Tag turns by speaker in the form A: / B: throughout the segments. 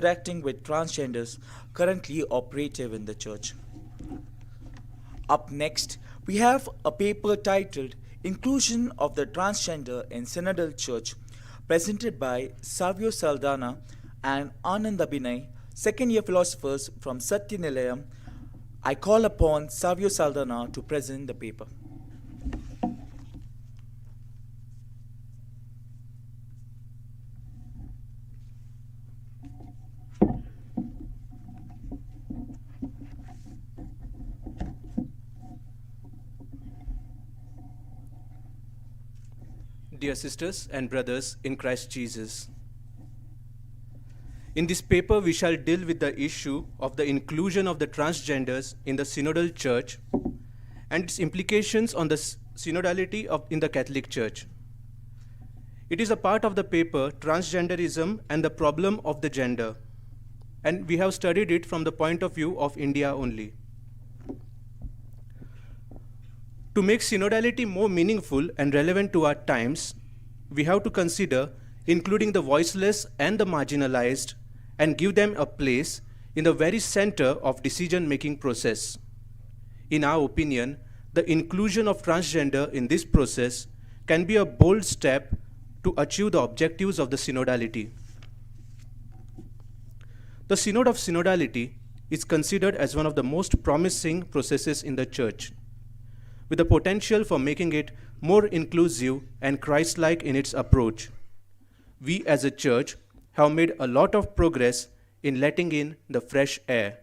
A: interacting with transgenders currently operative in the church. Up next, we have a paper titled Inclusion of the Transgender in Synodal Church, presented by Savio Saldana and Anand Abhinay, second year philosophers from Satyanilayam. I call upon Savio Saldana to present the paper.
B: Dear sisters and brothers in Christ Jesus, in this paper we shall deal with the issue of the inclusion of the transgenders in the synodal church and its implications on the synodality in the Catholic Church. It is a part of the paper Transgenderism and the Problem of the Gender, and we have studied it from the point of view of India only. To make synodality more meaningful and relevant to our times, we have to consider including the voiceless and the marginalized and give them a place in the very center of decision-making process. In our opinion, the inclusion of transgender in this process can be a bold step to achieve the objectives of the synodality. The Synod of Synodality is considered as one of the most promising processes in the Church, with the potential for making it more inclusive and Christ-like in its approach. We as a church have made a lot of progress in letting in the fresh air.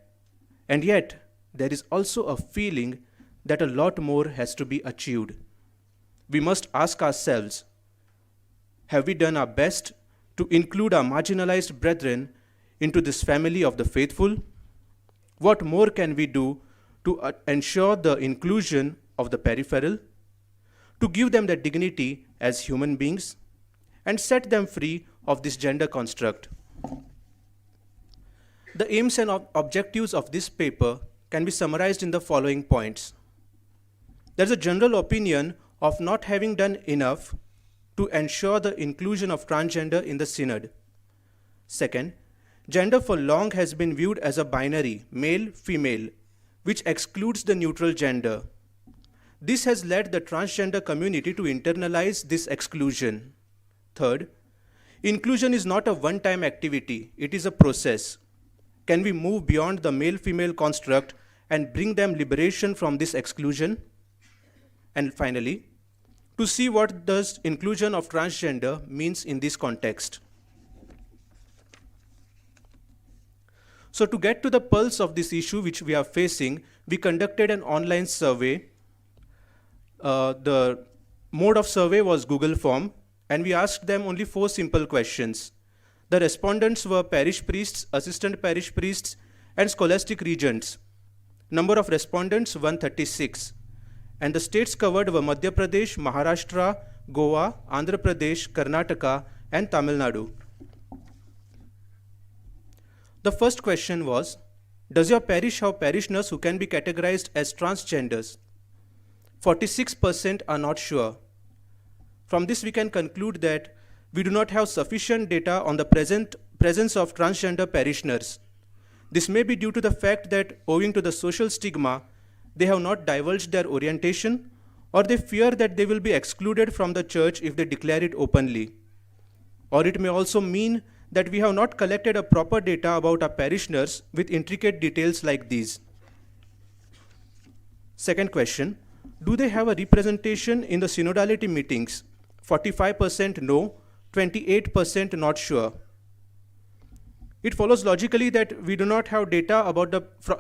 B: And yet, there is also a feeling that a lot more has to be achieved. We must ask ourselves, have we done our best to include our marginalized brethren into this family of the faithful? What more can we do to ensure the inclusion of the peripheral, to give them their dignity as human beings, and set them free of this gender construct? The aims and objectives of this paper can be summarized in the following points. There is a general opinion of not having done enough to ensure the inclusion of transgender in the synod. Second, gender for long has been viewed as a binary, male-female, which excludes the neutral gender. This has led the transgender community to internalize this exclusion. Third, inclusion is not a one-time activity, it is a process. Can we move beyond the male-female construct and bring them liberation from this exclusion? And finally, to see what does inclusion of transgender means in this context. So to get to the pulse of this issue which we are facing, we conducted an online survey. The mode of survey was Google form, and we asked them only 4 simple questions. The respondents were parish priests, assistant parish priests, and scholastic regents. Number of respondents 136, and the states covered were Madhya Pradesh, Maharashtra, Goa, Andhra Pradesh, Karnataka, and Tamil Nadu. The first question was, does your parish have parishioners who can be categorized as transgenders? 46% are not sure. From this we can conclude that we do not have sufficient data on the presence of transgender parishioners. This may be due to the fact that owing to the social stigma, they have not divulged their orientation, or they fear that they will be excluded from the church if they declare it openly. Or it may also mean that we have not collected a proper data about our parishioners with intricate details like these. Second question, do they have a representation in the synodality meetings? 45% no, 28% not sure. It follows logically that we do not have data about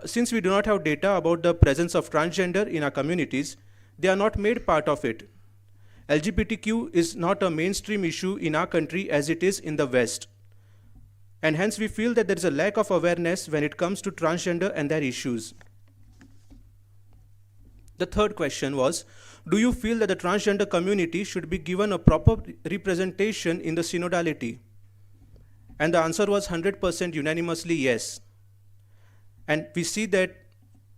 B: since we do not have data about the presence of transgender in our communities, they are not made part of it. LGBTQ is not a mainstream issue in our country as it is in the West. And hence we feel that there is a lack of awareness when it comes to transgender and their issues. The third question was, do you feel that the transgender community should be given a proper representation in the synodality? And the answer was 100% unanimously yes. And we see that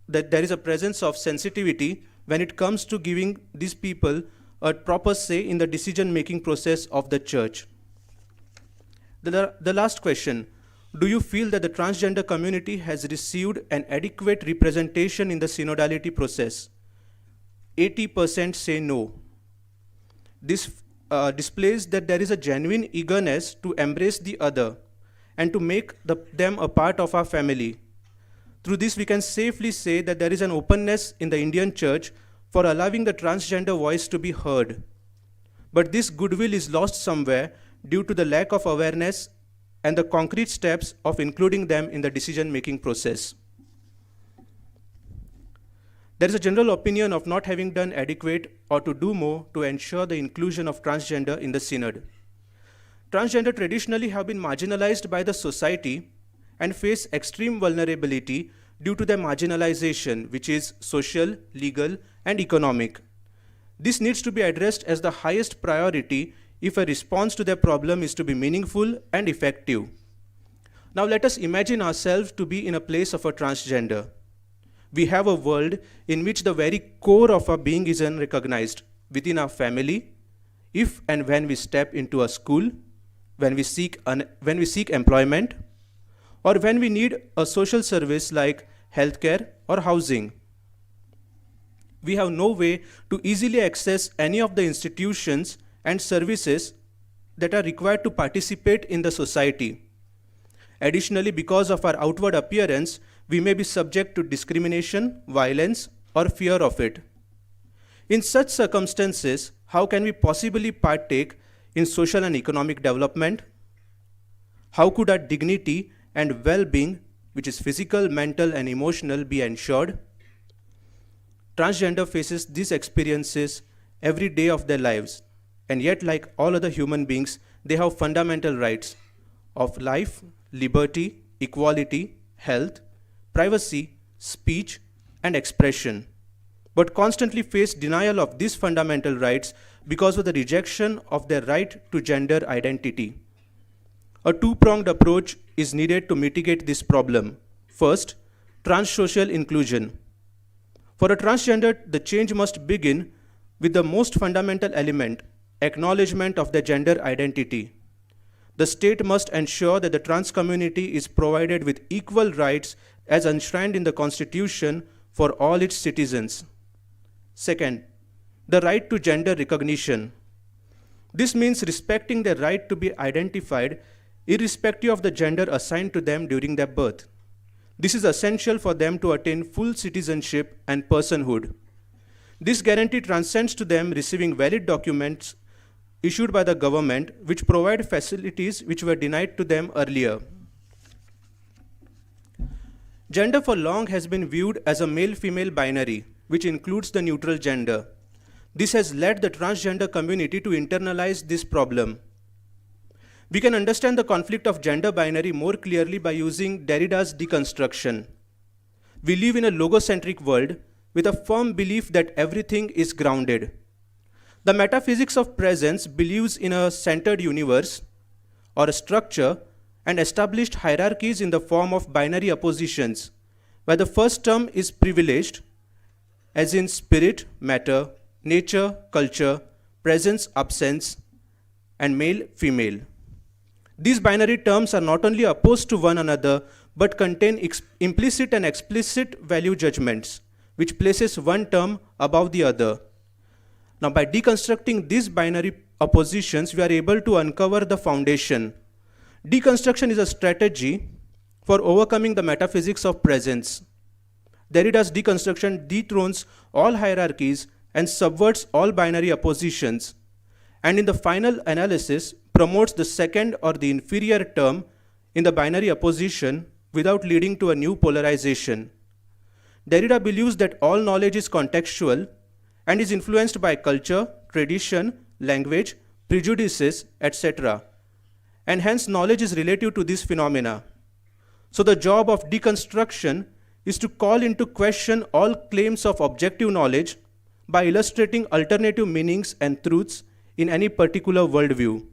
B: there is a presence of sensitivity when it comes to giving these people a proper say in the decision-making process of the church. The last question, do you feel that the transgender community has received an adequate representation in the synodality process? 80% say no. This displays that there is a genuine eagerness to embrace the other and to make them a part of our family. Through this, we can safely say that there is an openness in the Indian church for allowing the transgender voice to be heard. But this goodwill is lost somewhere due to the lack of awareness and the concrete steps of including them in the decision-making process. There is a general opinion of not having done adequate or to do more to ensure the inclusion of transgender in the synod. Transgender traditionally have been marginalized by the society and face extreme vulnerability due to their marginalization, which is social, legal, and economic. This needs to be addressed as the highest priority if a response to their problem is to be meaningful and effective. Now let us imagine ourselves to be in a place of a transgender. We have a world in which the very core of our being is unrecognized within our family, if and when we step into a school, when we seek employment, or when we need a social service like healthcare or housing. We have no way to easily access any of the institutions and services that are required to participate in the society. Additionally, because of our outward appearance, we may be subject to discrimination, violence, or fear of it. In such circumstances, how can we possibly partake in social and economic development? How could our dignity and well-being, which is physical, mental, and emotional, be ensured? Transgender faces these experiences every day of their lives, and yet, like all other human beings, they have fundamental rights of life, liberty, equality, health, privacy, speech, and expression, but constantly face denial of these fundamental rights because of the rejection of their right to gender identity. A two-pronged approach is needed to mitigate this problem. First, transsocial inclusion. For a transgender, the change must begin with the most fundamental element, acknowledgement of their gender identity. The state must ensure that the trans community is provided with equal rights as enshrined in the Constitution for all its citizens. Second, the right to gender recognition. This means respecting their right to be identified irrespective of the gender assigned to them during their birth. This is essential for them to attain full citizenship and personhood. This guarantee transcends to them receiving valid documents issued by the government which provide facilities which were denied to them earlier. Gender for long has been viewed as a male-female binary, which includes the neutral gender. This has led the transgender community to internalize this problem. We can understand the conflict of gender binary more clearly by using Derrida's deconstruction. We live in a logocentric world with a firm belief that everything is grounded. The metaphysics of presence believes in a centered universe or a structure and established hierarchies in the form of binary oppositions, where the first term is privileged, as in spirit, matter, nature, culture, presence, absence, and male, female. These binary terms are not only opposed to one another, but contain implicit and explicit value judgments, which places one term above the other. Now, by deconstructing these binary oppositions, we are able to uncover the foundation. Deconstruction is a strategy for overcoming the metaphysics of presence. Derrida's deconstruction dethrones all hierarchies and subverts all binary oppositions, and in the final analysis promotes the second or the inferior term in the binary opposition without leading to a new polarization. Derrida believes that all knowledge is contextual and is influenced by culture, tradition, language, prejudices, etc. And hence knowledge is relative to these phenomena. So the job of deconstruction is to call into question all claims of objective knowledge by illustrating alternative meanings and truths in any particular worldview.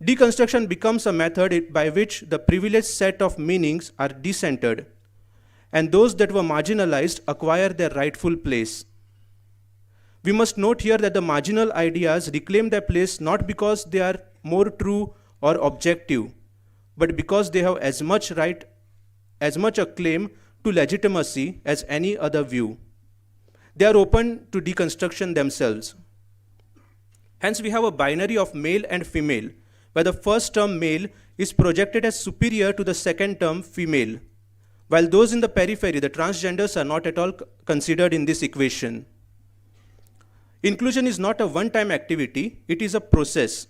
B: Deconstruction becomes a method by which the privileged set of meanings are decentered, and those that were marginalized acquire their rightful place. We must note here that the marginal ideas reclaim their place not because they are more true or objective, but because they have as much a claim to legitimacy as any other view. They are open to deconstruction themselves. Hence, we have a binary of male and female, where the first term male is projected as superior to the second term female, while those in the periphery, the transgenders, are not at all considered in this equation. Inclusion is not a one-time activity, it is a process.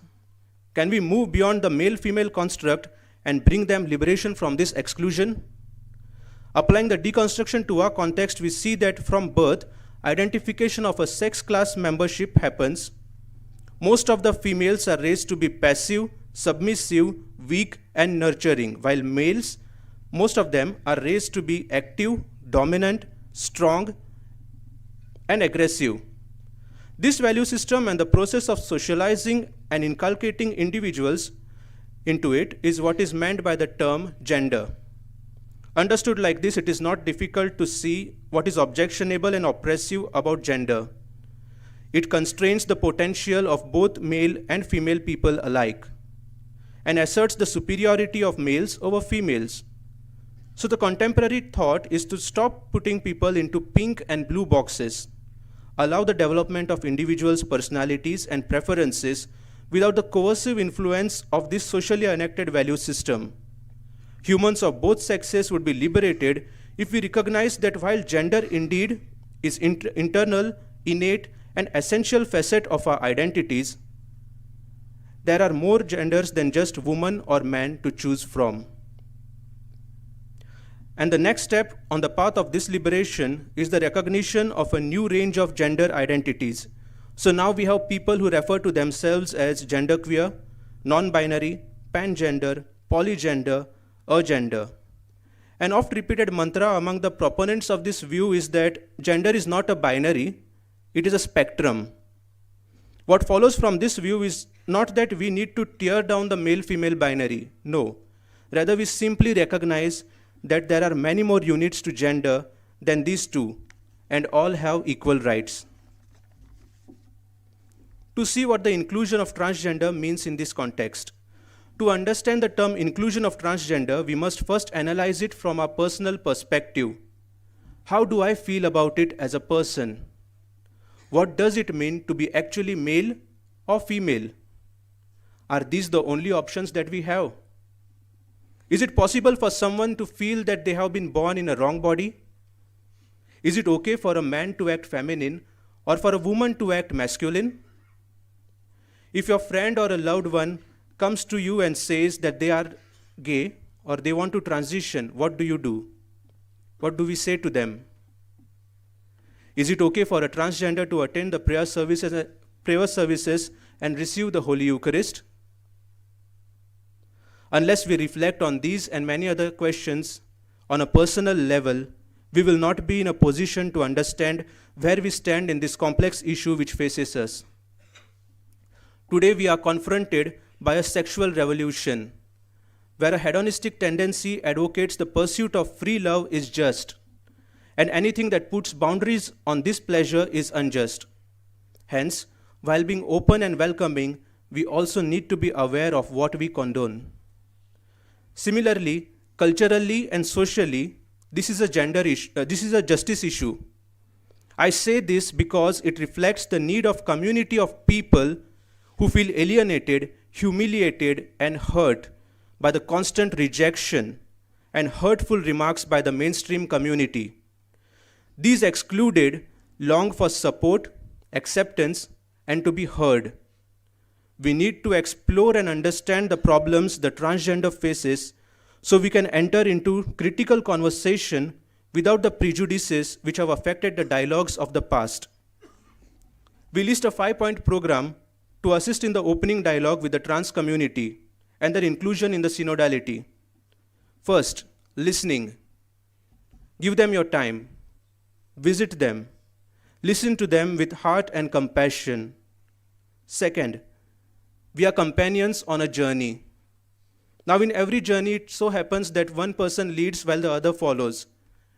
B: Can we move beyond the male-female construct and bring them liberation from this exclusion? Applying the deconstruction to our context, we see that from birth, identification of a sex class membership happens. Most of the females are raised to be passive, submissive, weak, and nurturing, while males, most of them, are raised to be active, dominant, strong, and aggressive. This value system and the process of socializing and inculcating individuals into it is what is meant by the term gender. Understood like this, it is not difficult to see what is objectionable and oppressive about gender. It constrains the potential of both male and female people alike and asserts the superiority of males over females. So the contemporary thought is to stop putting people into pink and blue boxes, allow the development of individuals' personalities and preferences without the coercive influence of this socially enacted value system. Humans of both sexes would be liberated if we recognize that while gender indeed is internal, innate, and essential facet of our identities, there are more genders than just woman or man to choose from. And the next step on the path of this liberation is the recognition of a new range of gender identities. So now we have people who refer to themselves as genderqueer, non-binary, pangender, polygender, agender. An oft-repeated mantra among the proponents of this view is that gender is not a binary, it is a spectrum. What follows from this view is not that we need to tear down the male-female binary, no. Rather, we simply recognize that there are many more units to gender than these two, and all have equal rights. To see what the inclusion of transgender means in this context, to understand the term inclusion of transgender, we must first analyze it from our personal perspective. How do I feel about it as a person? What does it mean to be actually male or female? Are these the only options that we have? Is it possible for someone to feel that they have been born in a wrong body? Is it okay for a man to act feminine or for a woman to act masculine? If your friend or a loved one comes to you and says that they are gay or they want to transition, what do? What do we say to them? Is it okay for a transgender to attend the prayer services and receive the Holy Eucharist? Unless we reflect on these and many other questions on a personal level, we will not be in a position to understand where we stand in this complex issue which faces us. Today we are confronted by a sexual revolution, where a hedonistic tendency advocates the pursuit of free love is just, and anything that puts boundaries on this pleasure is unjust. Hence, while being open and welcoming, we also need to be aware of what we condone. Similarly, culturally and socially, this is a justice issue. I say this because it reflects the need of community of people who feel alienated, humiliated, and hurt by the constant rejection and hurtful remarks by the mainstream community. These excluded long for support, acceptance, and to be heard. We need to explore and understand the problems the transgender faces so we can enter into critical conversation without the prejudices which have affected the dialogues of the past. We list a 5-point program to assist in the opening dialogue with the trans community and their inclusion in the synodality. First, listening. Give them your time. Visit them. Listen to them with heart and compassion. Second, we are companions on a journey. Now in every journey, it so happens that one person leads while the other follows.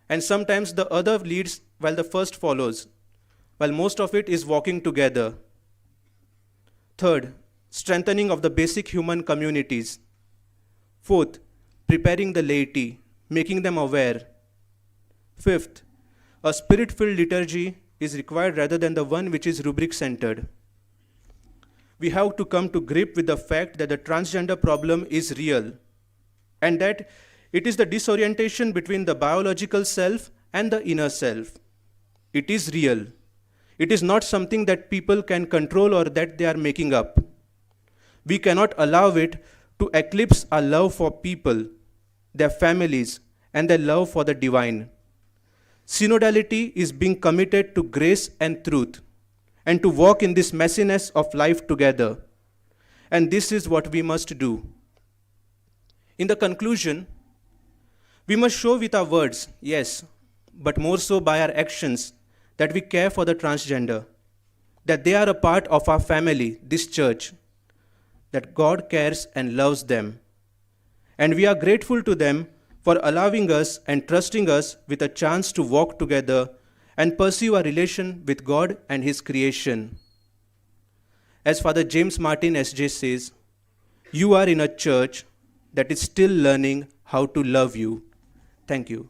B: And sometimes the other leads while the first follows, while most of it is walking together. Third, strengthening of the basic human communities. Fourth, preparing the laity, making them aware. Fifth, a spirit-filled liturgy is required rather than the one which is rubric-centered. We have to come to grip with the fact that the transgender problem is real and that it is the disorientation between the biological self and the inner self. It is real. It is not something that people can control or that they are making up. We cannot allow it to eclipse our love for people, their families, and their love for the divine. Synodality is being committed to grace and truth, and to walk in this messiness of life together. And this is what we must do. In the conclusion, we must show with our words, yes, but more so by our actions, that we care for the transgender, that they are a part of our family, this church, that God cares and loves them. And we are grateful to them for allowing us and trusting us with a chance to walk together and pursue our relation with God and His creation. As Father James Martin S.J. says, you are in a church that is still learning how to love you. Thank you.